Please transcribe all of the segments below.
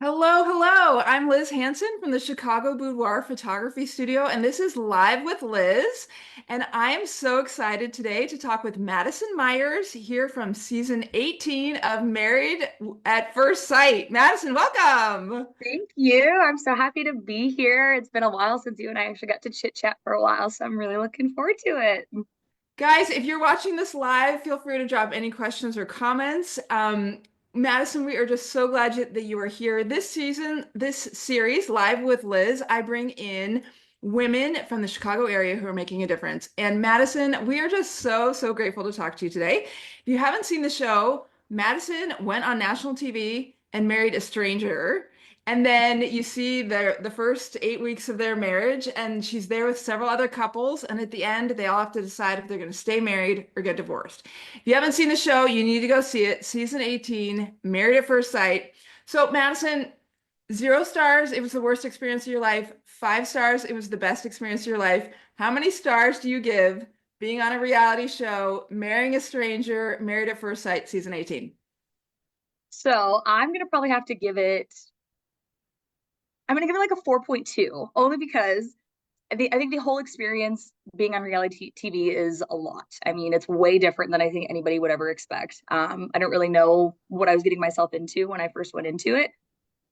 Hello, hello. I'm Liz Hanson from the Chicago Boudoir Photography Studio, and this is Live with Liz. And I am so excited today to talk with Madison Myers here from season 18 of Married at First Sight. Madison, welcome. Thank you. I'm so happy to be here. It's been a while since you and I actually got to chit chat for a while, so I'm really looking forward to it. Guys, if you're watching this live, feel free to drop any questions or comments. Madison, we are just so glad that you are here. This season, this series, Live with Liz, I bring in women from the Chicago area who are making a difference. And Madison, we are just so grateful to talk to you today. If you haven't seen the show, Madison went on national TV and married a stranger. And then you see the first 8 weeks of their marriage, and she's there with several other couples. And at the end, they all have to decide if they're going to stay married or get divorced. If you haven't seen the show, you need to go see it. Season 18, Married at First Sight. So, Madison, 0 stars, it was the worst experience of your life. 5 stars, it was the best experience of your life. How many stars do you give being on a reality show, marrying a stranger, Married at First Sight, season 18? So I'm gonna probably have to give it, I'm gonna give it like a 4.2, only because I think the whole experience being on reality TV is a lot. I mean, it's way different than I think anybody would ever expect. I don't really know what I was getting myself into when I first went into it.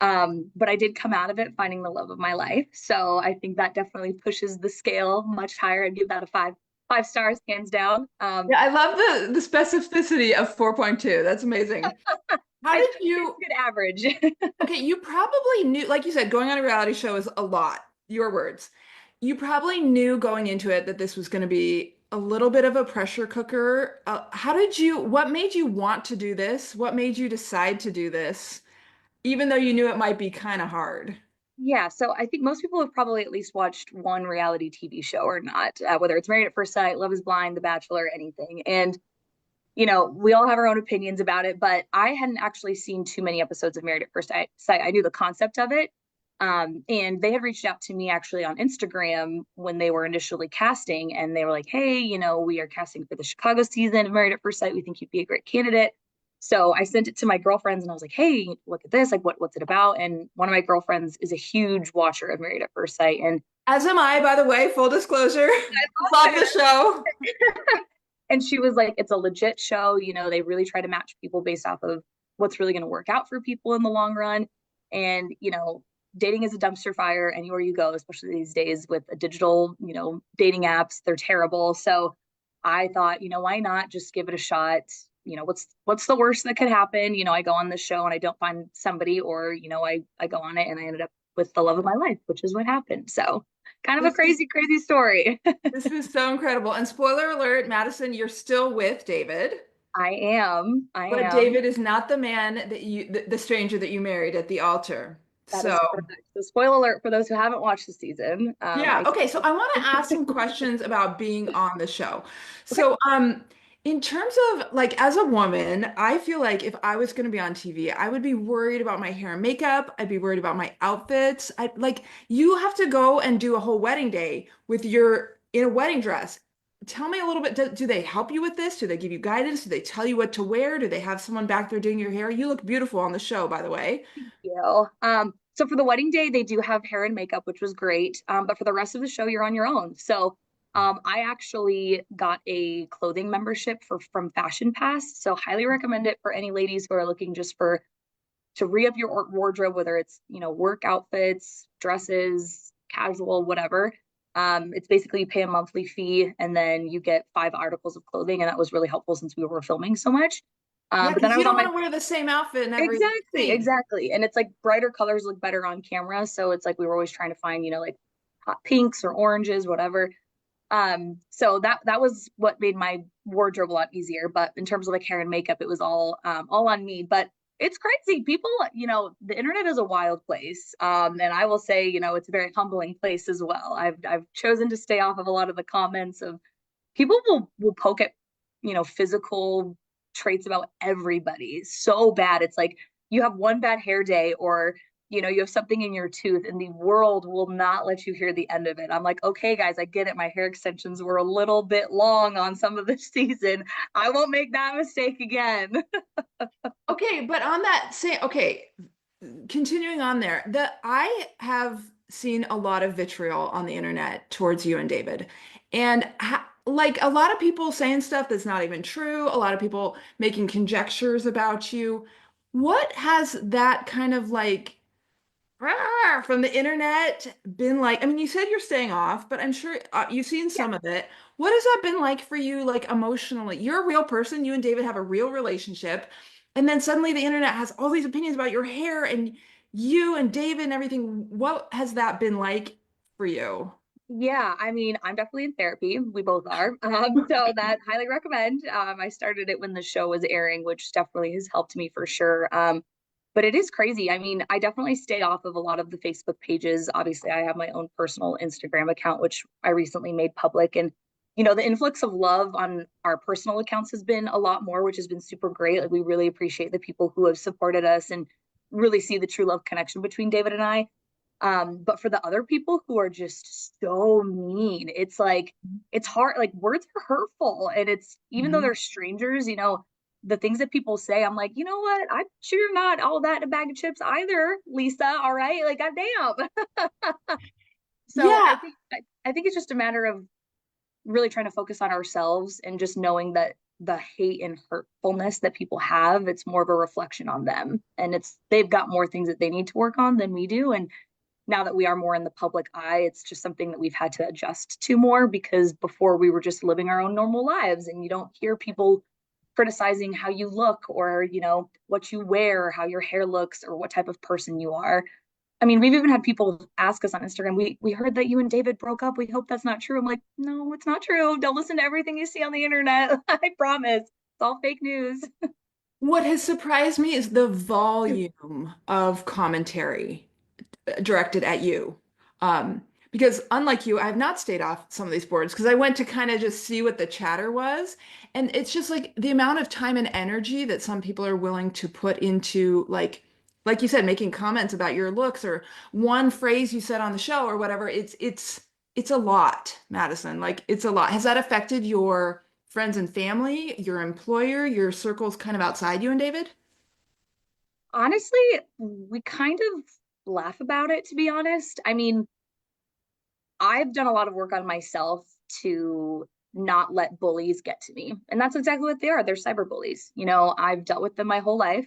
But I did come out of it finding the love of my life. So I think that definitely pushes the scale much higher. I'd give that a five stars, hands down. Yeah, I love the specificity of 4.2. That's amazing. How I did think it's you? good average. Okay, you probably knew, like you said, going on a reality show is a lot, your words. You probably knew going into it that this was going to be a little bit of a pressure cooker. What made you want to do this? What made you decide to do this, even though you knew it might be kind of hard? Yeah, so I think most people have probably at least watched one reality TV show or not, whether it's Married at First Sight, Love is Blind, The Bachelor, anything. And we all have our own opinions about it, but I hadn't actually seen too many episodes of Married at First Sight. I knew the concept of it. And they had reached out to me actually on Instagram when they were initially casting, and they were like, hey, we are casting for the Chicago season of Married at First Sight. We think you'd be a great candidate. So I sent it to my girlfriends and I was like, hey, look at this. Like, what's it about? And one of my girlfriends is a huge watcher of Married at First Sight. And As am I, by the way, full disclosure. Love the show. and she was like, it's a legit show. They really try to match people based off of what's really going to work out for people in the long run. And, dating is a dumpster fire anywhere you go, especially these days with a digital, dating apps. They're terrible. So I thought, why not just give it a shot? What's the worst that could happen? I go on this show and I don't find somebody, or, I go on it and I ended up with the love of my life, which is what happened. So kind of a This is crazy story. this is so incredible. And spoiler alert, Madison, you're still with David. I am. I But am. David is not the man the stranger that you married at the altar. That So, is correct. So, spoiler alert for those who haven't watched the season. yeah. I Okay. So I want to ask some questions about being on the show. okay. So, in terms of like as a woman, I feel like if I was going to be on TV, I would be worried about my hair and makeup. I'd be worried about my outfits. I like you have to go and do a whole wedding day with your in a wedding dress. Tell me a little bit, do they help you with this? Do they give you guidance? Do they tell you what to wear? Do they have someone back there doing your hair? You look beautiful on the show, by the way. You. So for the wedding day, they do have hair and makeup, which was great. But for the rest of the show, you're on your own. So I actually got a clothing membership from Fashion Pass. So highly recommend it for any ladies who are looking just for to re-up your wardrobe, whether it's, work outfits, dresses, casual, whatever. It's basically you pay a monthly fee and then you get 5 articles of clothing. And that was really helpful since we were filming so much. Yeah, But then because I you was don't on my want to wear the same outfit in every exactly, scene. exactly. And it's like brighter colors look better on camera. So it's like we were always trying to find, like hot pinks or oranges, whatever. So that was what made my wardrobe a lot easier. But in terms of like hair and makeup, it was all on me. But it's crazy. People, the internet is a wild place. And I will say, it's a very humbling place as well. I've chosen to stay off of a lot of the comments of people will poke at, physical traits about everybody so bad. It's like you have one bad hair day, or you have something in your tooth and the world will not let you hear the end of it. I'm like, okay, guys, I get it. My hair extensions were a little bit long on some of the season. I won't make that mistake again. Okay, but on that same, okay, continuing on there, that I have seen a lot of vitriol on the internet towards you and David. And like a lot of people saying stuff that's not even true, a lot of people making conjectures about you. What has that kind of like from the internet been like? I mean, you said you're staying off, but I'm sure you've seen Yeah. some of it. What has that been like for you, like emotionally? You're a real person. You and David have a real relationship. And then suddenly the internet has all these opinions about your hair and you and David and everything. What has that been like for you? Yeah, I mean, I'm definitely in therapy. We both are. So that highly recommend. I started it when the show was airing, which definitely has helped me for sure. But it is crazy. I mean, I definitely stay off of a lot of the Facebook pages. Obviously, I have my own personal Instagram account, which I recently made public. And, the influx of love on our personal accounts has been a lot more, which has been super great. Like, we really appreciate the people who have supported us and really see the true love connection between David and I. But for the other people who are just so mean, it's like it's hard. Like words are hurtful, and it's even though Mhm. they're strangers, the things that people say, I'm like, you know what? I'm sure you're not all that in a bag of chips either, Lisa. All right, like goddamn. So Yeah. I think it's just a matter of really trying to focus on ourselves and just knowing that the hate and hurtfulness that people have, it's more of a reflection on them, and it's they've got more things that they need to work on than we do, and now that we are more in the public eye, it's just something that we've had to adjust to more because before we were just living our own normal lives and you don't hear people criticizing how you look or, what you wear, or how your hair looks or what type of person you are. I mean, we've even had people ask us on Instagram, we heard that you and David broke up. We hope that's not true. I'm like, no, it's not true. Don't listen to everything you see on the internet. I promise. It's all fake news. What has surprised me is the volume of commentary directed at you. Because unlike you, I have not stayed off some of these boards because I went to kind of just see what the chatter was. And it's just like the amount of time and energy that some people are willing to put into like you said, making comments about your looks or one phrase you said on the show or whatever. It's a lot, Madison. Like it's a lot. Has that affected your friends and family, your employer, your circles kind of outside you and David? Honestly, we kind of laugh about it, to be honest. I mean, I've done a lot of work on myself to not let bullies get to me. And that's exactly what they are. They're cyber bullies. I've dealt with them my whole life.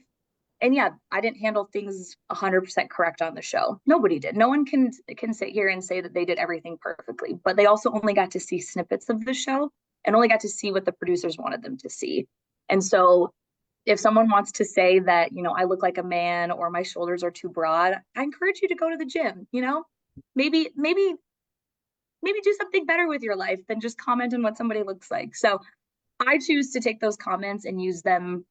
And yeah, I didn't handle things 100% correct on the show. Nobody did. No one can sit here and say that they did everything perfectly, but they also only got to see snippets of the show and only got to see what the producers wanted them to see. And so if someone wants to say that, I look like a man or my shoulders are too broad, I encourage you to go to the gym, maybe do something better with your life than just comment on what somebody looks like. So I choose to take those comments and use them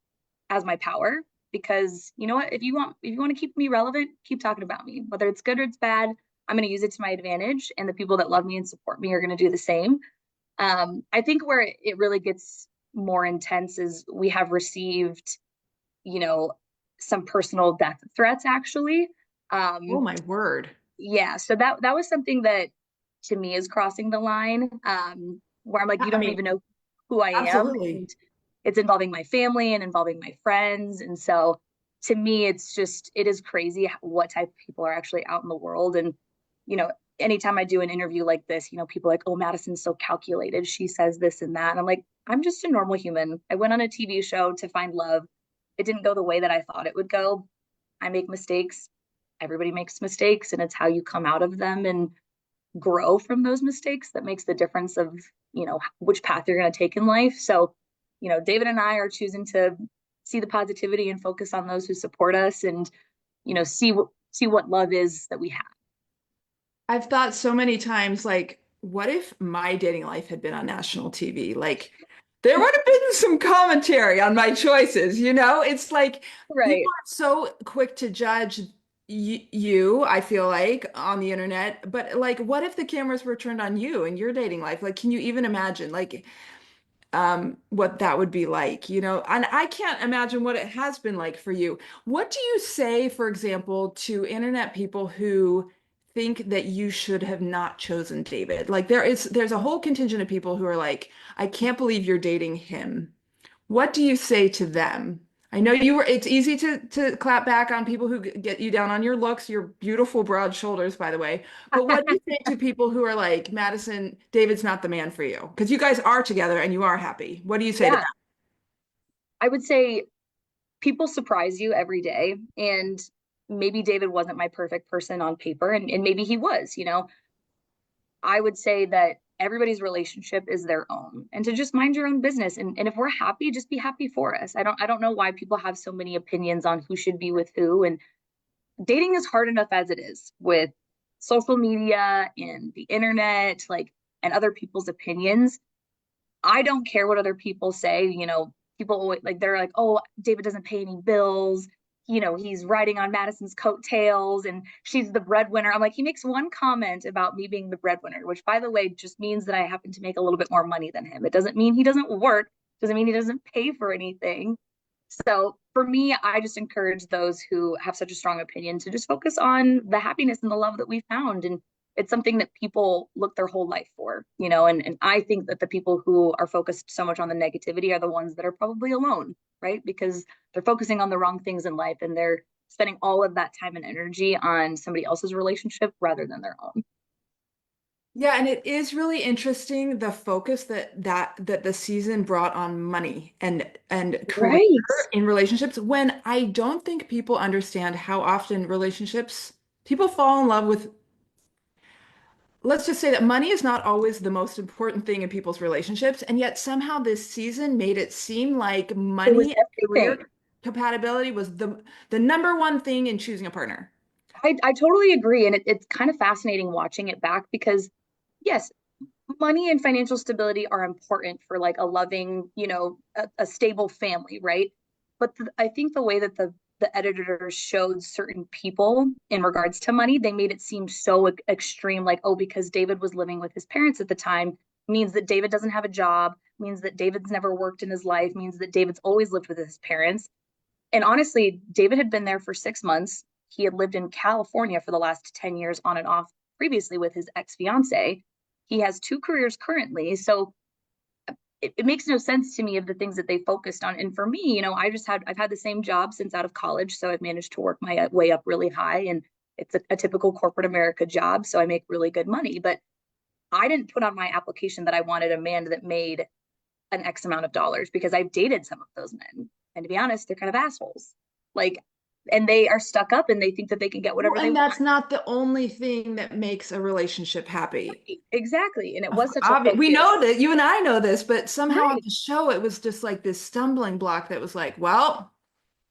as my power because you know what? If you want to keep me relevant, keep talking about me. Whether it's good or it's bad, I'm going to use it to my advantage, and the people that love me and support me are going to do the same. I think where it really gets more intense is we have received, you know, some personal death threats actually. Oh Um, my word. yeah, so that was something that to me is crossing the line, where I'm like, you I don't mean, even know who I am, absolutely. and it's involving my family and involving my friends, and so to me, it is crazy what type of people are actually out in the world, and you know, anytime I do an interview like this, people are like, oh, Madison's so calculated, she says this and that, and I'm like, I'm just a normal human. I went on a TV show to find love. It didn't go the way that I thought it would go. I make mistakes. Everybody makes mistakes, and it's how you come out of them and grow from those mistakes that makes the difference of which path you're going to take in life. So David and I are choosing to see the positivity and focus on those who support us, and see what love is that we have. I've thought so many times, like, what if my dating life had been on national TV? Like, there would have been some commentary on my choices, you know? It's like people Right. are so quick to judge you, I feel like, on the internet. But, like, what if the cameras were turned on you and your dating life? Like, can you even imagine? Like, what that would be like, you know? And I can't imagine what it has been like for you. What do you say, for example, to internet people who think that you should have not chosen David? Like there's a whole contingent of people who are like, I can't believe you're dating him. What do you say to them? I know you were, it's easy to clap back on people who get you down on your looks, your beautiful broad shoulders, by the way. But what do you say to people who are like, Madison, David's not the man for you? Because you guys are together and you are happy. What do you say to Yeah, them? I would say people surprise you every day. And maybe David wasn't my perfect person on paper, and maybe he was, you know. I would say that everybody's relationship is their own and to just mind your own business. And if we're happy, just be happy for us. I don't know why people have so many opinions on who should be with who. And dating is hard enough as it is with social media and the internet, like, and other people's opinions. I don't care what other people say. You know, people always, like, they're like, oh, David doesn't pay any bills. You know, he's riding on Madison's coattails and she's the breadwinner. I'm like, he makes one comment about me being the breadwinner, which, by the way, just means that I happen to make a little bit more money than him. It doesn't mean he doesn't work, doesn't mean he doesn't pay for anything. So for me, I just encourage those who have such a strong opinion to just focus on the happiness and the love that we found. And it's something that people look their whole life for, you know, and I think that the people who are focused so much on the negativity are the ones that are probably alone, right? Because they're focusing on the wrong things in life and they're spending all of that time and energy on somebody else's relationship rather than their own. Yeah, and it is really interesting the focus that the season brought on money and career Right. in relationships when I don't think people understand how often relationships people fall in love with, let's just say that money is not always the most important thing in people's relationships, and yet somehow this season made it seem like It was money and career everything. compatibility was the number one thing in choosing a partner. I totally agree. And it's kind of fascinating watching it back because, yes, money and financial stability are important for like a loving, you know, a stable family, right? But I think the way that the editors showed certain people in regards to money, they made it seem so extreme, like, oh, because David was living with his parents at the time, means that David doesn't have a job, means that David's never worked in his life, means that David's always lived with his parents. And honestly, David had been there for 6 months. He had lived in California for the last 10 years on and off previously with his ex fiance. He has two careers currently. So it makes no sense to me of the things that they focused on. And for me, you know, I've had the same job since out of college. So I've managed to work my way up really high. And it's a typical corporate America job. So I make really good money. But I didn't put on my application that I wanted a man that made an X amount of dollars because I've dated some of those men. And to be honest, they're kind of assholes. Like, and they are stuck up and they think that they can get Well, whatever they and that's want. not the only thing that makes a relationship happy. Right. Exactly. And it was such a We focus. know that you and I know this, but somehow on Right. the show it was just like this stumbling block that was like, well,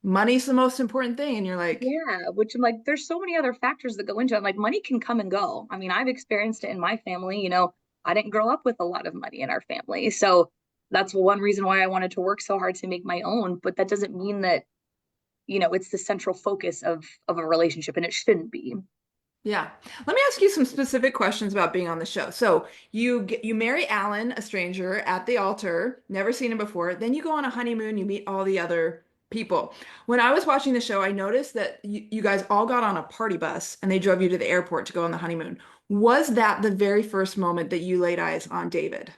money's the most important thing. And you're like, Yeah. Which I'm like, there's so many other factors that go into it. I'm like, money can come and go. I mean, I've experienced it in my family. You know, I didn't grow up with a lot of money in our family. So that's one reason why I wanted to work so hard to make my own. But that doesn't mean that, you know, it's the central focus of a relationship and it shouldn't be. yeah. Let me ask you some specific questions about being on the show. So you marry Alan, a stranger, at the altar, never seen him before. Then you go on a honeymoon, you meet all the other people. When I was watching the show, I noticed that you guys all got on a party bus and they drove you to the airport to go on the honeymoon. Was that the very first moment that you laid eyes on David? Do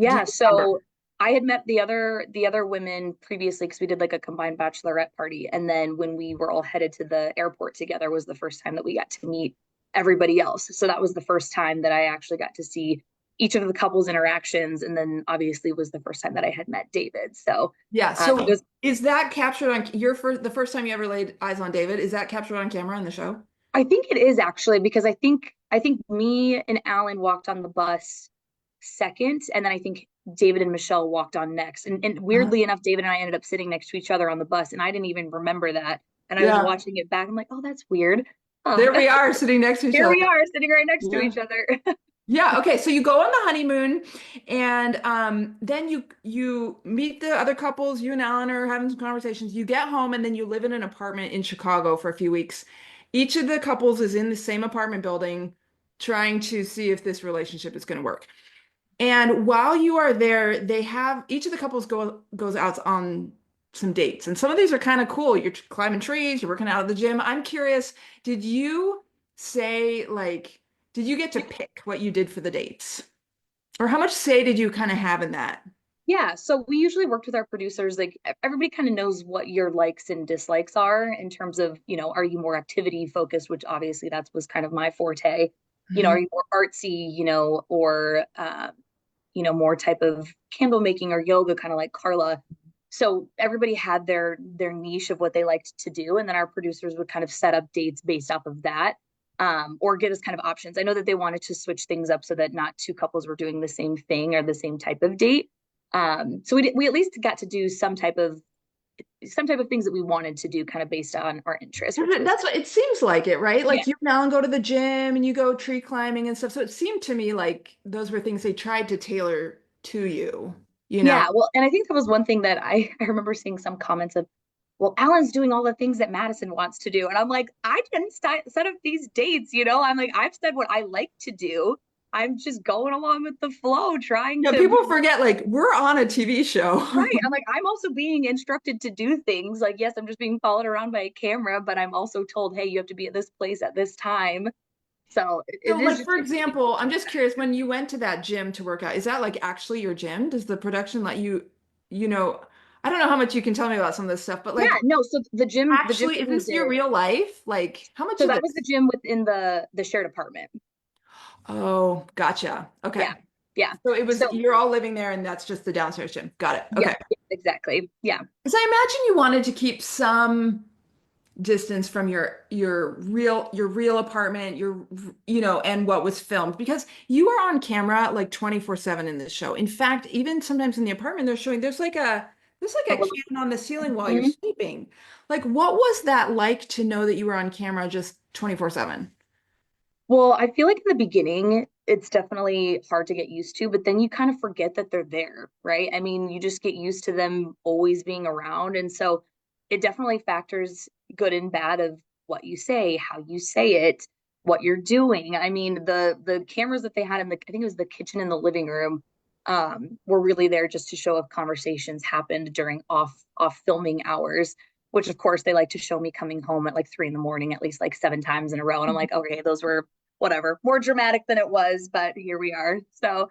Yeah, you remember? so I had met the other women previously because we did like a combined bachelorette party, and then when we were all headed to the airport together was the first time that we got to meet everybody else. So that was the first time that I actually got to see each of the couples' interactions, and then obviously was the first time that I had met David. So Yeah. it So was is that captured on the first time you ever laid eyes on David? Is that captured on camera in the show? I think it is actually because I think me and Alan walked on the bus second, and then I think David and Michelle walked on next. And Uh-huh. weirdly enough, David and I ended up sitting next to each other on the bus, and I didn't even remember that. And I was Yeah. watching it back. I'm like, oh, that's weird. There we are sitting next to each Here other. we are sitting right next to Yeah. each other. Yeah, okay. So you go on the honeymoon and then you meet the other couples, you and Alan are having some conversations. You get home and then you live in an apartment in Chicago for a few weeks. Each of the couples is in the same apartment building trying to see if this relationship is going to work. And while you are there, they have each of the couples goes out on some dates. And some of these are kind of cool. You're climbing trees, you're working out at the gym. I'm curious, did you say like did you get to pick what you did for the dates? Or how much say did you kind of have in that? Yeah, so we usually worked with our producers. Like everybody kind of knows what your likes and dislikes are in terms of, are you more activity focused, which obviously that was kind of my forte. Are Mhm. you more artsy, or more type of candle making or yoga, kind of like Carla. So everybody had their niche of what they liked to do, and then our producers would kind of set up dates based off of that, or give us kind of options. I know that they wanted to switch things up so that not two couples were doing the same thing or the same type of date. So we at least got to do some type of things that we wanted to do, kind of based on our interest, which was That's what it seems like it, right? yeah. Like you and Alan go to the gym and you go tree climbing and stuff. So it seemed to me like those were things they tried to tailor to you, you know? Yeah, well, and I think that was one thing that I remember seeing some comments of, well, Alan's doing all the things that Madison wants to do. And I'm like, I didn't set up these dates. I'm like, I've said what I like to do. I'm just going along with the flow, trying Yeah, to, people forget like we're on a TV show. right. I'm like, I'm also being instructed to do things. Like, yes, I'm just being followed around by a camera, but I'm also told, hey, you have to be at this place at this time. So it So, is like, just for interesting. example, I'm just curious, when you went to that gym to work out, is that like actually your gym? Does the production let you, you know, I don't know how much you can tell me about some of this stuff, but Yeah, like, no, so the gym actually, that is we this your did, real life? Like, how much so of that was the this? gym within the shared apartment. Oh, gotcha. Yeah. Okay. Yeah. So it was, So you're all living there and that's just the downstairs gym. Got it. yeah, Okay. exactly. Yeah. Because I imagine you wanted to keep some distance from your real apartment, and what was filmed because you are on camera like 24/7 in this show. In fact, even sometimes in the apartment they're showing there's like a can on the ceiling while you're Mhm. sleeping. Like what was that like to know that you were on camera just 24/7? Well, I feel like in the beginning, it's definitely hard to get used to, but then you kind of forget that they're there, right? I mean, you just get used to them always being around. And so it definitely factors good and bad of what you say, how you say it, what you're doing. I mean, the cameras that they had in I think it was the kitchen and the living room, were really there just to show if conversations happened during off filming hours, which of course they like to show me coming home at like 3 in the morning, at least like 7 times in a row. And I'm like, okay, those were whatever, more dramatic than it was, but here we are. So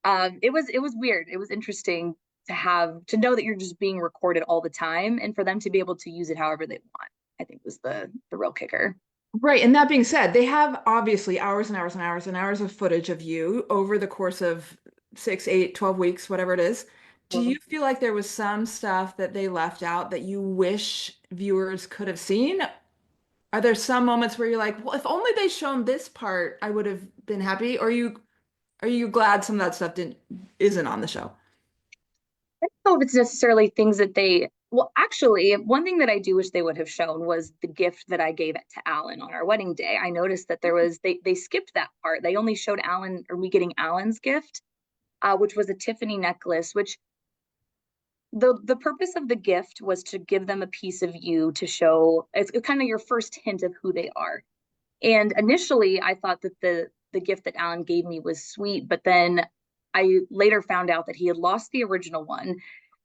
it was weird. It was interesting to know that you're just being recorded all the time and for them to be able to use it however they want. I think was the real kicker. Right. And that being said, they have obviously hours and hours and hours and hours of footage of you over the course of 6, 8, 12 weeks, whatever it is. Do you feel like there was some stuff that they left out that you wish viewers could have seen? Are there some moments where you're like, well, if only they shown this part, I would have been happy? Or are you glad some of that stuff isn't on the show? I don't know if it's necessarily things that well, actually, one thing that I do wish they would have shown was the gift that I gave it to Alan on our wedding day. I noticed that they skipped that part. They only showed Alan or me getting Alan's gift, which was a Tiffany necklace, which the purpose of the gift was to give them a piece of you to show it's kind of your first hint of who they are. And initially I thought that the gift that Alan gave me was sweet, but then I later found out that he had lost the original one.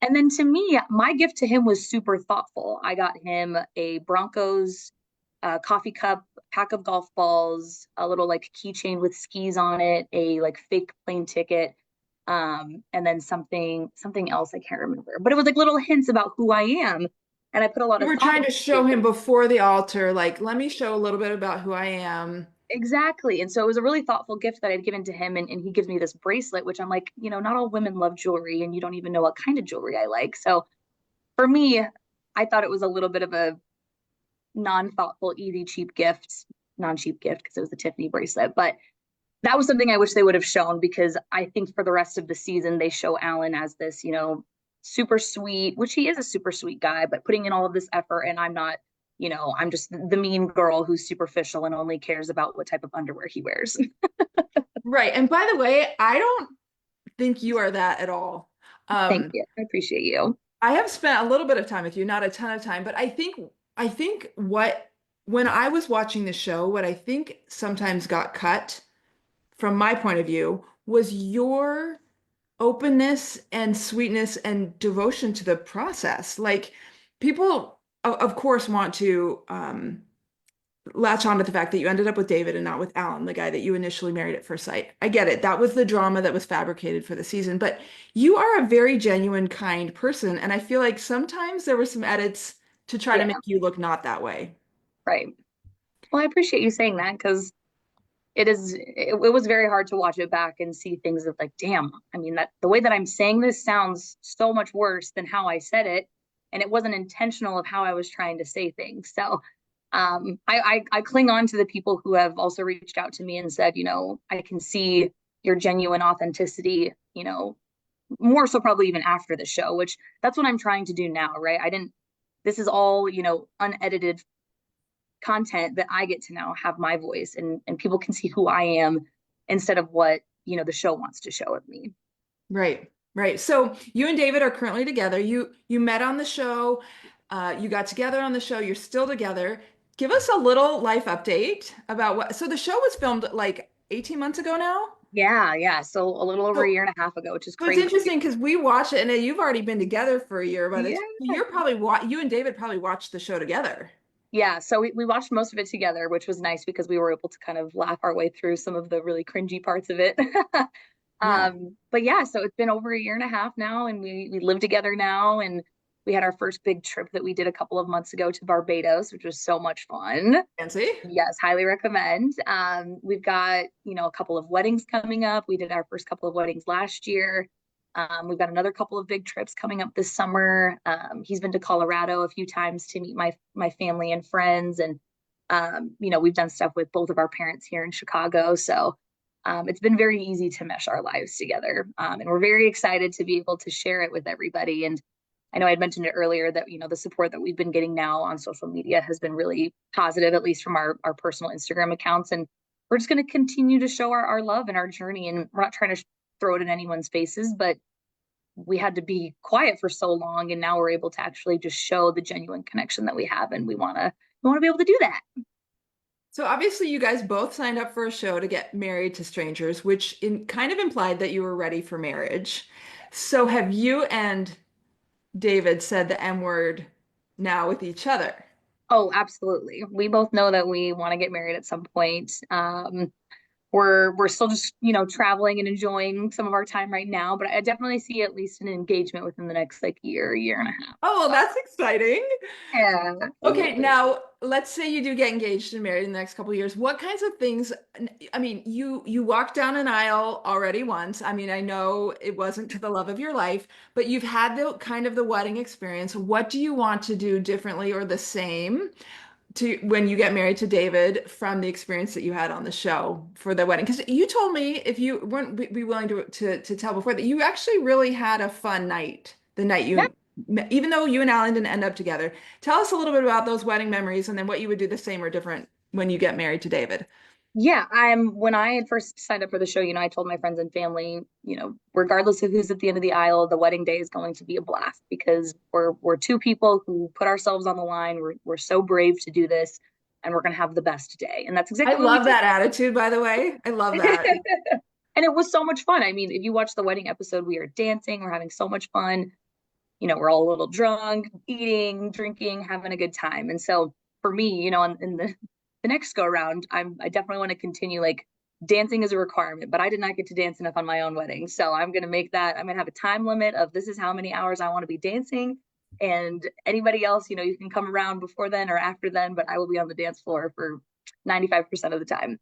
And then to me, my gift to him was super thoughtful. I got him a Broncos coffee cup, pack of golf balls, a little like keychain with skis on it, a like fake plane ticket, and then something else I can't remember. But it was like little hints about who I am, and I put a lot You of were thought trying to into show it. him before the altar, like, let me show a little bit about who I am. Exactly. And so it was a really thoughtful gift that I'd given to him. And he gives me this bracelet, which I'm like, not all women love jewelry, and you don't even know what kind of jewelry I like. So for me, I thought it was a little bit of a non-thoughtful, easy, cheap gift, non-cheap gift because it was a Tiffany bracelet. But that was something I wish they would have shown, because I think for the rest of the season, they show Alan as this, super sweet, which he is a super sweet guy, but putting in all of this effort. And I'm not, I'm just the mean girl who's superficial and only cares about what type of underwear he wears. Right. And by the way, I don't think you are that at all. Thank Um, you. I appreciate you. I have spent a little bit of time with you, not a ton of time, but I think what when I was watching the show, what I think sometimes got cut from my point of view was your openness and sweetness and devotion to the process. Like people of course want to latch on to the fact that you ended up with David and not with Alan, the guy that you initially married at first sight. I get it. That was the drama that was fabricated for the season, but you are a very genuine, kind person, and I feel like sometimes there were some edits to try to Yeah, make you look not that way. right. Well, I appreciate you saying that because it was very hard to watch it back and see things that like, damn, I mean that the way that I'm saying this sounds so much worse than how I said it, and it wasn't intentional of how I was trying to say things. So I cling on to the people who have also reached out to me and said, I can see your genuine authenticity, more so probably even after the show, which that's what I'm trying to do now, right? I didn't This is all, unedited content that I get to now have my voice, and people can see who I am instead of what, the show wants to show of me. Right, right. So you and David are currently together. You met on the show. You got together on the show. You're still together. Give us a little life update about what. So the show was filmed like 18 months ago now. Yeah, yeah. So a little over a So year and a half ago, which is So it's crazy. interesting because we watch it, and you've already been together for a year, but Yeah. you're probably you and David probably watched the show together. Yeah, so we watched most of it together, which was nice because we were able to kind of laugh our way through some of the really cringy parts of it. Yeah, But yeah, so it's been over a year and a half now, and we live together now, and we had our first big trip that we did a couple of months ago to Barbados, which was so much fun. fancy. Yes, highly recommend. We've got, a couple of weddings coming up. We did our first couple of weddings last year. We've got another couple of big trips coming up this summer. He's been to Colorado a few times to meet my family and friends, and we've done stuff with both of our parents here in Chicago. So it's been very easy to mesh our lives together, and we're very excited to be able to share it with everybody. And I know I had mentioned it earlier that the support that we've been getting now on social media has been really positive, at least from our personal Instagram accounts. And we're just going to continue to show our love and our journey. And we're not trying to throw it in anyone's faces, but we had to be quiet for so long, and now we're able to actually just show the genuine connection that we have, and we want to be able to do that. So obviously, you guys both signed up for a show to get married to strangers, which kind of implied that you were ready for marriage. So have you and David said the M word now with each other? Oh, absolutely. We both know that we want to get married at some point. We're still just, traveling and enjoying some of our time right now, but I definitely see at least an engagement within the next like year and a half. Oh, well, So that's exciting. yeah, Okay, absolutely. now let's say you do get engaged and married in the next couple of years. What kinds of things? I mean, you walked down an aisle already once. I mean, I know it wasn't to the love of your life, but you've had the kind of the wedding experience. What do you want to do differently or the same to when you get married to David from the experience that you had on the show for the wedding? Because you told me, if you weren't be willing to tell before, that you actually really had a fun night the night Yeah. you even though you and Alan didn't end up together. Tell us a little bit about those wedding memories and then what you would do the same or different when you get married to David. Yeah, when I had first signed up for the show, I told my friends and family, regardless of who's at the end of the aisle, the wedding day is going to be a blast because we're two people who put ourselves on the line. We're so brave to do this, and we're going to have the best day. And that's I exactly what we love did. that attitude, by the way. I love that. And it was so much fun. I mean, if you watch the wedding episode, we are dancing, we're having so much fun. We're all a little drunk, eating, drinking, having a good time. And so for me, in the next go around, I definitely want to continue like dancing is a requirement, but I did not get to dance enough on my own wedding. So I'm gonna have a time limit of this is how many hours I want to be dancing. And anybody else, you can come around before then or after then, but I will be on the dance floor for 95% of the time.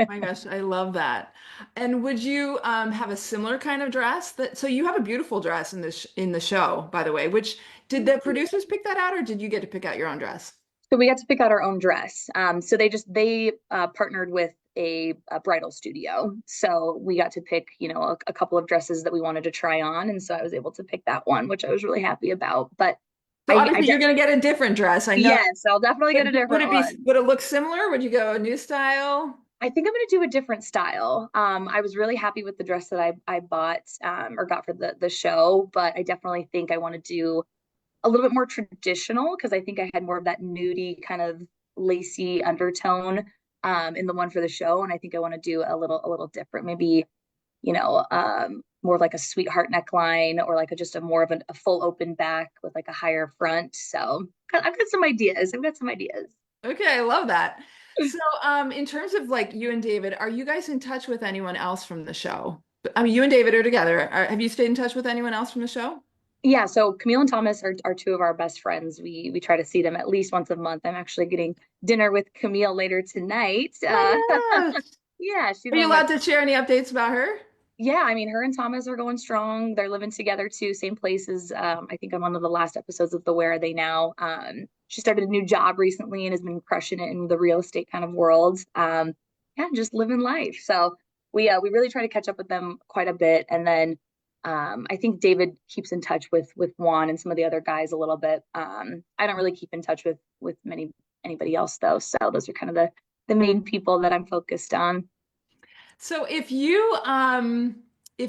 My gosh, I love that. And would you have a similar kind of dress that so you have a beautiful dress in this in the show, by the way, which did the producers pick that out or did you get to pick out your own dress? So we got to pick out our own dress. So they partnered with a bridal studio. So we got to pick, a couple of dresses that we wanted to try on, and so I was able to pick that one, which I was really happy about. But So obviously you're going to get a different dress. I know. yes, I'll definitely But get a different one. would it look similar? Would you go a new style? I think I'm going to do a different style. I was really happy with the dress that I bought or got for the show, but I definitely think I want to do a little bit more traditional because I think I had more of that nudie kind of lacy undertone in the one for the show, and I think I want to do a little different, maybe more like a sweetheart neckline or like just a more of a full open back with like a higher front. So I've got some ideas. I've got some ideas. Okay, I love that. So, in terms of like you and David, are you guys in touch with anyone else from the show? I mean, you and David are together. Have you stayed in touch with anyone else from the show? Yeah, so Camille and Thomas are two of our best friends. We try to see them at least once a month. I'm actually getting dinner with Camille later tonight. Oh my gosh. Yeah, she's Are one you of my allowed to share any updates about her? yeah, I mean, her and Thomas are going strong. They're living together too, same places. I think I'm on one of the last episodes of the Where Are They Now? She started a new job recently and has been crushing it in the real estate kind of world. Yeah, just living life. So we really try to catch up with them quite a bit. And then I think David keeps in touch with Juan and some of the other guys a little bit. I don't really keep in touch with many anybody else though. So those are kind of the main people that I'm focused on. So if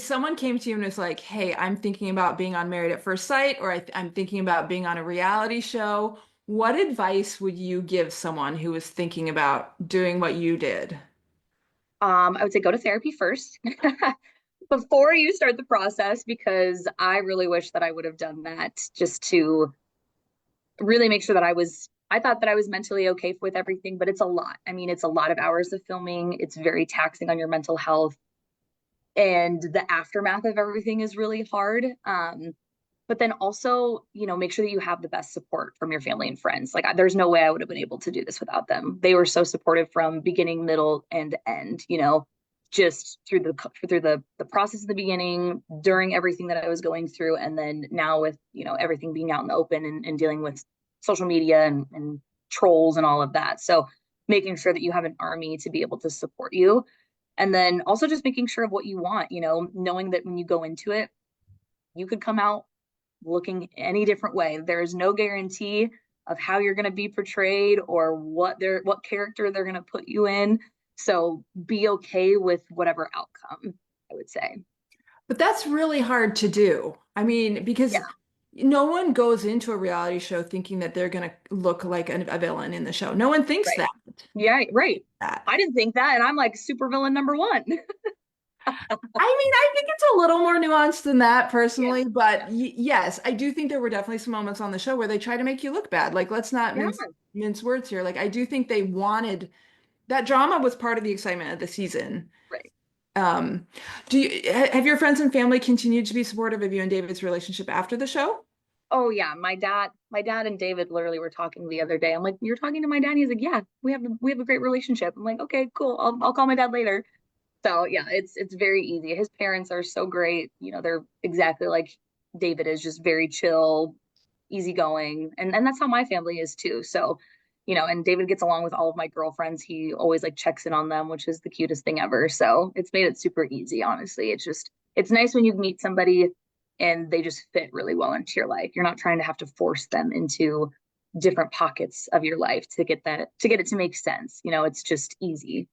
someone came to you and was like, "Hey, I'm thinking about being on Married at First Sight, or I'm thinking about being on a reality show," what advice would you give someone who was thinking about doing what you did? I would say go to therapy first before you start the process because I really wish that I would have done that just to really make sure that I thought that I was mentally okay with everything, but it's a lot. I mean, it's a lot of hours of filming. It's very taxing on your mental health. And the aftermath of everything is really hard. But then also, make sure that you have the best support from your family and friends. Like, there's no way I would have been able to do this without them. They were so supportive from beginning, middle, and end. Just through the process of the beginning, during everything that I was going through, and then now with everything being out in the open and dealing with social media and trolls and all of that. So making sure that you have an army to be able to support you, and then also just making sure of what you want. Knowing that when you go into it, you could come out looking any different way. There is no guarantee of how you're going to be portrayed or what character they're going to put you in. So be okay with whatever outcome, I would say. But that's really hard to do. I mean, Yeah, because no one goes into a reality show thinking that they're going to look like a villain in the show. No one thinks right. that. Yeah, right. That. I didn't think that, and I'm like supervillain number one. I mean, I think it's a little more nuanced than that Yeah, personally, but y yes, I do think there were definitely some moments on the show where they try to make you look bad. Like, let's not yeah, mince words here. Like, I do think they wanted that drama was part of the excitement of the season. right. Um, have your friends and family continued to be supportive of you and David's relationship after the show? Oh yeah, my dad and David literally were talking the other day. I'm like, "You're talking to my dad?" He's like, "Yeah, we have a great relationship." I'm like, "Okay, cool. I'll call my dad later." So yeah, it's very easy. His parents are so great. They're exactly like David is, just very chill, easygoing, and that's how my family is too. So, and David gets along with all of my girlfriends. He always like checks in on them, which is the cutest thing ever. So it's made it super easy, honestly. It's nice when you meet somebody and they just fit really well into your life. You're not trying to have to force them into different pockets of your life to get it to make sense. It's just easy.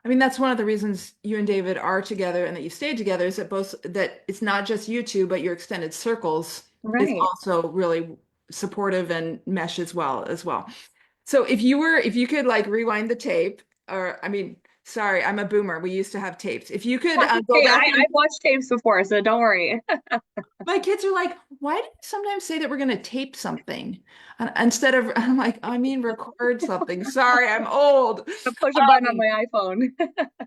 I mean, that's one of the reasons you and David are together and that you stayed together is that both that it's not just you two, but your extended circles is Right. also really supportive and mesh as well. So if you could like rewind the tape, or I mean, sorry, I'm a boomer. We used to have tapes. If you could That's go okay. back in, I've watched tapes before, so don't worry. my kids are like, why do you sometimes say that we're going to tape something? And instead of, I'm like, I mean, record something. Sorry, I'm old. Push a button on Um, my iPhone.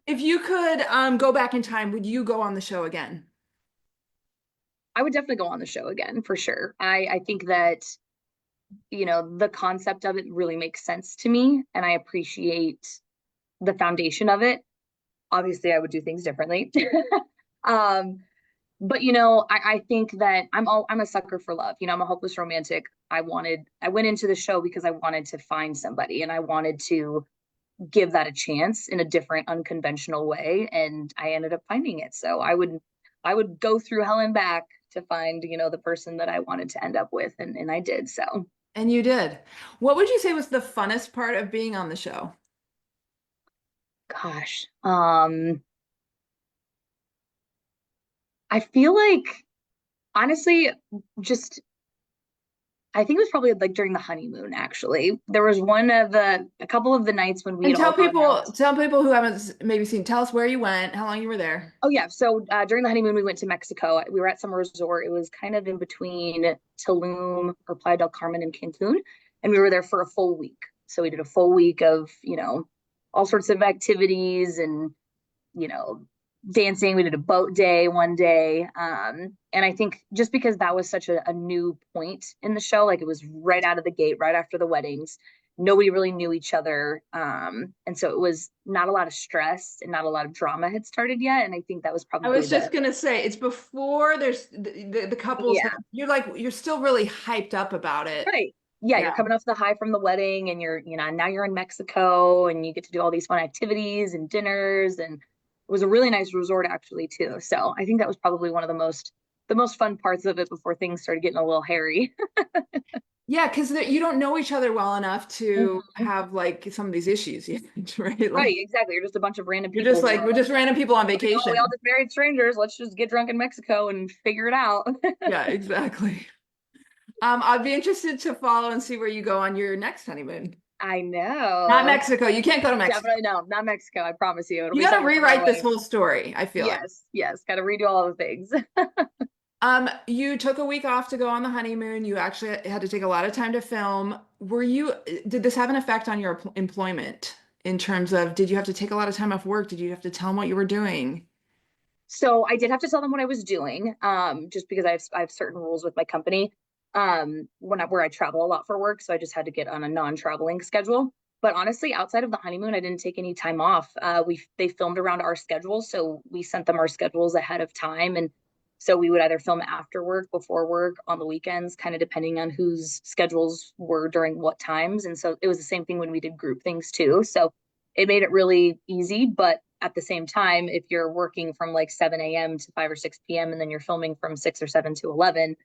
if you could go back in time, would you go on the show again? I would definitely go on the show again for sure. I think that, the concept of it really makes sense to me and I appreciate the foundation of it. Obviously, I would do things differently. um, but I think that I'm a sucker for love. I'm a hopeless romantic. I went into the show because I wanted to find somebody and I wanted to give that a chance in a different, unconventional way. And I ended up finding it. So I would go through hell and back to find, the person that I wanted to end up with. And I did. So And you did. What would you say was the funnest part of being on the show? gosh. I feel like honestly, just I think it was probably like during the honeymoon, actually. There was a couple of the nights when we And had all gone out. tell people who haven't maybe seen, tell us where you went, how long you were there. Oh yeah, so during the honeymoon we went to Mexico. We were at some resort. It was kind of in between Tulum or Playa del Carmen and Cancun, and we were there for a full week. So we did a full week of, all sorts of activities and, you know, dancing. We did a boat day one day. And I think just because that was such a new point in the show, like it was right out of the gate, right after the weddings, nobody really knew each other. And so it was not a lot of stress and not a lot of drama had started yet. And I think that was I probably was just gonna say it's before there's the couples yeah, you're still really hyped up about it. right. Yeah, Yeah. you're coming off the high from the wedding and now you're in Mexico and you get to do all these fun activities and dinners and it was a really nice resort actually too. So I think that was probably one of the most fun parts of it before things started getting a little hairy. Yeah, because you don't know each other well enough to Mhm. have like some of these issues yet, right? Right, Like exactly. You're just a bunch of random you're just people who like are we're just random people on like, oh, we all vacation. just married strangers. Let's just get drunk in Mexico and figure it out. Yeah, exactly. I'd be interested to follow and see where you go on your next honeymoon. I Not know. Mexico. You can't go to Mexico. Definitely no, not Mexico. I promise you. It'll You be got to somewhere far rewrite this away. whole story, I feel like. Yes, yes. Got to redo all the things. You took a week off to go on the honeymoon. You actually had to take a lot of time to film. Did this have an effect on your employment in terms of, did you have to take a lot of time off work? Did you have to tell them what you were doing? So I did have to tell them what I was doing, just because I have certain rules with my company, where I travel a lot for work. So I just had to get on a non-traveling schedule. But honestly, outside of the honeymoon, I didn't take any time off. They filmed around our schedule, so we sent them our schedules ahead of time, and so we would either film after work, before work, on the weekends, kind of depending on whose schedules were during what times. And so it was the same thing when we did group things too. So it made it really easy, but at the same time, if you're working from like 7 a.m. to 5 or 6 p.m. and then you're filming from 6 or 7 to 11,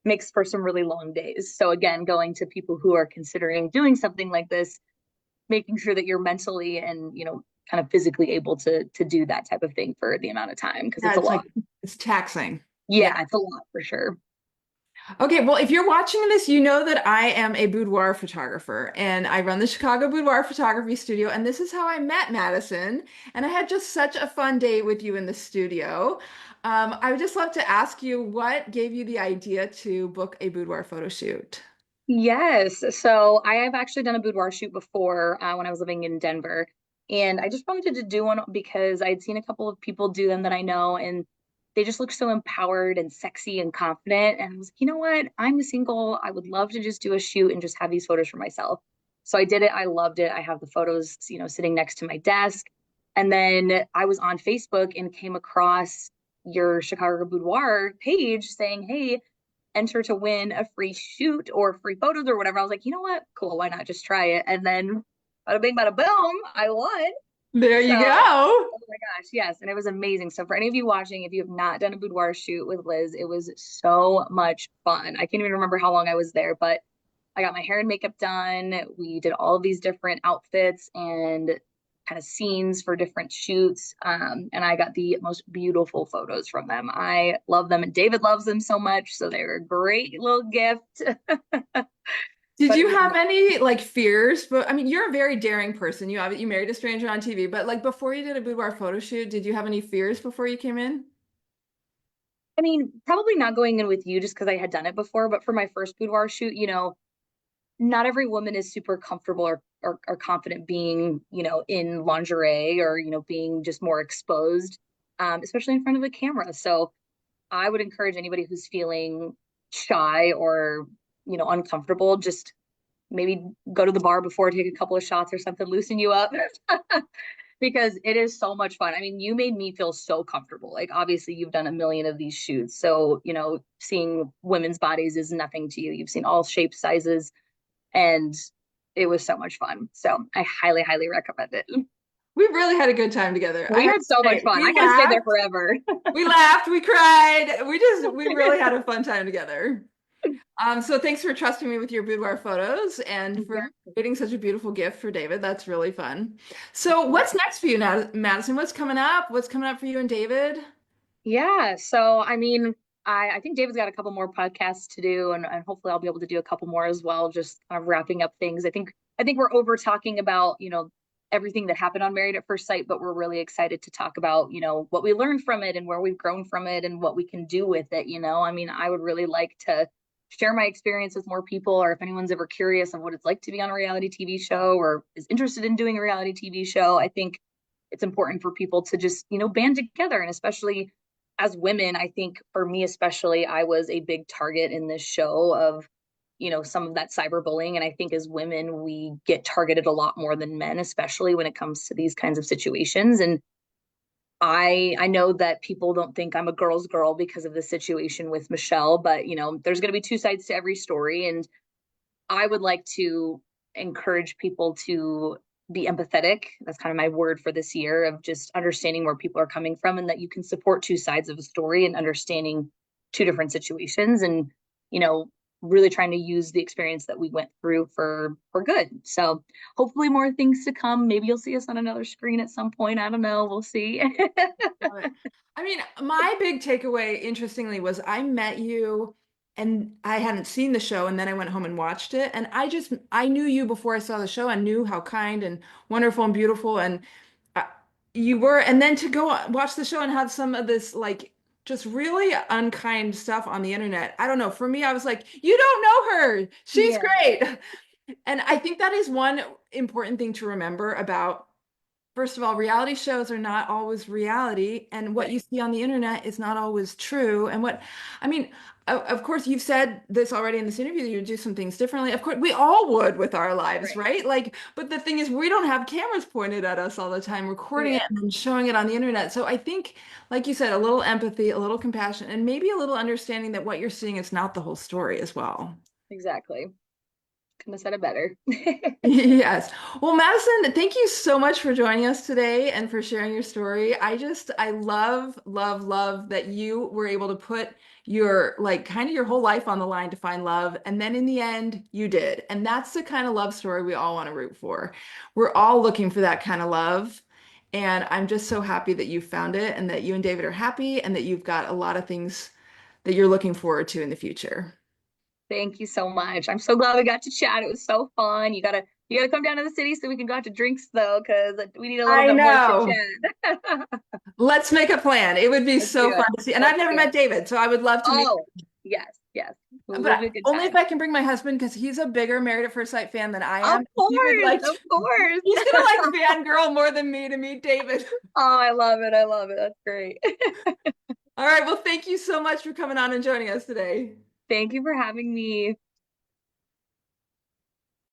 makes for some really long days. So again, going to people who are considering doing something like this, making sure that you're mentally and, kind of physically able to do that type of thing for the amount of time because Yeah, it's a it's lot. like it's taxing. Yeah. Yeah, it's a lot for sure. Okay, well, if you're watching this, you know that I am a boudoir photographer and I run the Chicago Boudoir Photography Studio. And this is how I met Madison. And I had just such a fun day with you in the studio. I would just love to ask you what gave you the idea to book a boudoir photo shoot? Yes. So I have actually done a boudoir shoot before when I was living in Denver. And I just wanted to do one because I'd seen a couple of people do them that I know, and they just look so empowered and sexy and confident. And I was like, you know what? I'm single. I would love to just do a shoot and just have these photos for myself. So I did it. I loved it. I have the photos, sitting next to my desk. And then I was on Facebook and came across your Chicago Boudoir page saying, hey, enter to win a free shoot or free photos or whatever. I was like, you know what? Cool. Why not just try it? And then bada bing, bada boom, I won. There So, you go. oh my gosh, yes. And it was amazing. So, for any of you watching, if you have not done a boudoir shoot with Liz, it was so much fun. I can't even remember how long I was there, but I got my hair and makeup done. We did all of these different outfits and kind of scenes for different shoots. And I got the most beautiful photos from them. I love them, and David loves them so much. So they're a great little gift. Did But it you was have any like fears? But I mean, you're a very daring person. You married a stranger on TV, but like before you did a boudoir photo shoot, did you have any fears before you came in? I mean, probably not going in with you just because I had done it before, but for my first boudoir shoot, not every woman is super comfortable or confident being, in lingerie or, being just more exposed, especially in front of a camera. So I would encourage anybody who's feeling shy or, uncomfortable, just maybe go to the bar before, take a couple of shots or something, loosen you up. Because it is so much fun. I mean, you made me feel so comfortable. Like, obviously, you've done a million of these shoots. So, seeing women's bodies is nothing to you. You've seen all shapes, sizes, and it was so much fun. So, I highly, highly recommend it. We really had a good time together. I We have had to so much say, fun. I could have stayed there forever. we laughed, we cried. We really had a fun time together. So thanks for trusting me with your boudoir photos and for creating such a beautiful gift for David. That's really fun. So what's next for you now, Madison? What's coming up? What's coming up for you and David? Yeah. So, I mean, I think David's got a couple more podcasts to do, and hopefully I'll be able to do a couple more as well, just kind of wrapping up things. I think we're over talking about, everything that happened on Married at First Sight, but we're really excited to talk about, what we learned from it and where we've grown from it and what we can do with it. I mean, I would really like to share my experience with more people, or if anyone's ever curious of what it's like to be on a reality TV show or is interested in doing a reality TV show, I think it's important for people to just, band together. And especially as women, I think for me, especially, I was a big target in this show of, some of that cyberbullying. And I think as women, we get targeted a lot more than men, especially when it comes to these kinds of situations. And I know that people don't think I'm a girl's girl because of the situation with Michelle, but there's going to be two sides to every story, and I would like to encourage people to be empathetic. That's kind of my word for this year, of just understanding where people are coming from, and that you can support two sides of a story and understanding two different situations, and you know really trying to use the experience that we went through for good. So hopefully more things to come. Maybe you'll see us on another screen at some point. I don't know. We'll see. Love it. I mean, my big takeaway, interestingly, was I met you and I hadn't seen the show, and then I went home and watched it. And I knew you before I saw the show. I knew how kind and wonderful and beautiful and uh, you were. And then to go watch the show and have some of this, like, just really unkind stuff on the internet. I don't know. For me, I was like, you don't know her. She's Yeah, great. And I think that is one important thing to remember about. First of all, reality shows are not always reality, and what right. you see on the internet is not always true. And I mean, of course, you've said this already in this interview, that you do some things differently. Of course, we all would with our lives, Right. right? Like, but the thing is, we don't have cameras pointed at us all the time, recording it Yeah, and then showing it on the internet. So I think, like you said, a little empathy, a little compassion, and maybe a little understanding that what you're seeing is not the whole story as well. exactly. Couldn't have said it better. Yes. Well, Madison, thank you so much for joining us today and for sharing your story. I love, love, love that you were able to put your, like, kind of your whole life on the line to find love. And then in the end, you did. And that's the kind of love story we all want to root for. We're all looking for that kind of love. And I'm just so happy that you found it and that you and David are happy and that you've got a lot of things that you're looking forward to in the future. Thank you so much. I'm so glad we got to chat. It was so fun. You gotta come down to the city so we can go out to drinks though, because we need a little I bit more chit know. chat. Let's make a plan. It would be Let's do so fun it. to see. And I've Let's never do met it. David, so I would love to meet Oh, yes, yes. It'll but be a good only if time. I can bring my husband because he's a bigger Married at First Sight fan than I Of am. He would course, like to, of course. he's gonna like fangirl more than me to meet David. Oh, I love it. I love it. That's great. All right, well, thank you so much for coming on and joining us today. Thank you for having me.